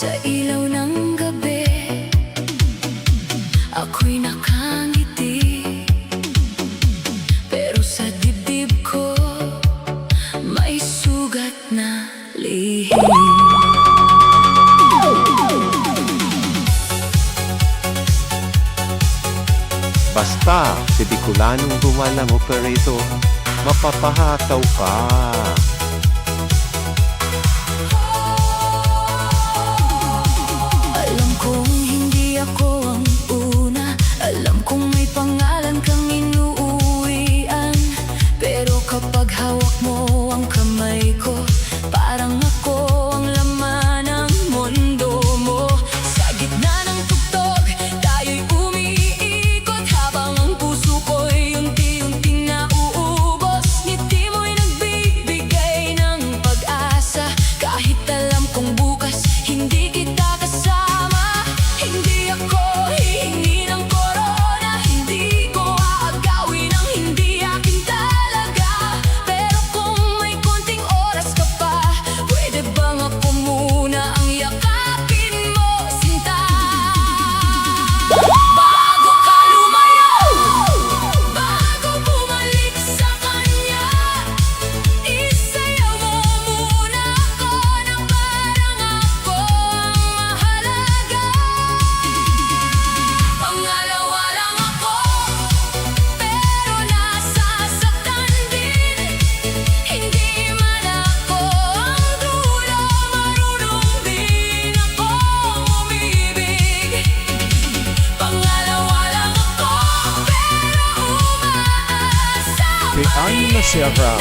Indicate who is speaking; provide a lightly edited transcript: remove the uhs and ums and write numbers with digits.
Speaker 1: sa ilaw ng gabi, ako'y nakangiti, pero sa dibdib ko may sugat na lihim.
Speaker 2: Basta si Bicolanong dumalang operator, mapapahataw ka.
Speaker 1: Alam kong hindi ako ang una, alam kong may pangalan kang inuuwian, pero kapag hawak mo ang kamay ko, parang ako ang laman ng mundo mo. Sa gitna ng tugtog, tayo'y umiikot, habang ang puso ko'y unti-unting nauubos. Ngiti mo'y nagbibigay ng pag-asa, kahit alam kong bukas hindi kita kasama. Hindi ako hihingi ng korona, hindi ko aagawin ang hindi akin talaga. Pero kung may konting oras ka pa, pwede bang ako muna ang yakapin mo, sinta? Bago ka lumayo, bago bumalik sa kanya, isayaw mo muna ako na parang ako ang mahalaga. Pangalawa lang ako, pero nasasaktan din. Hindi man ako ang dulo, marunong din akong umibig. Pangalawa lang ako, pero umaasa.
Speaker 2: Kay Ana Sierra.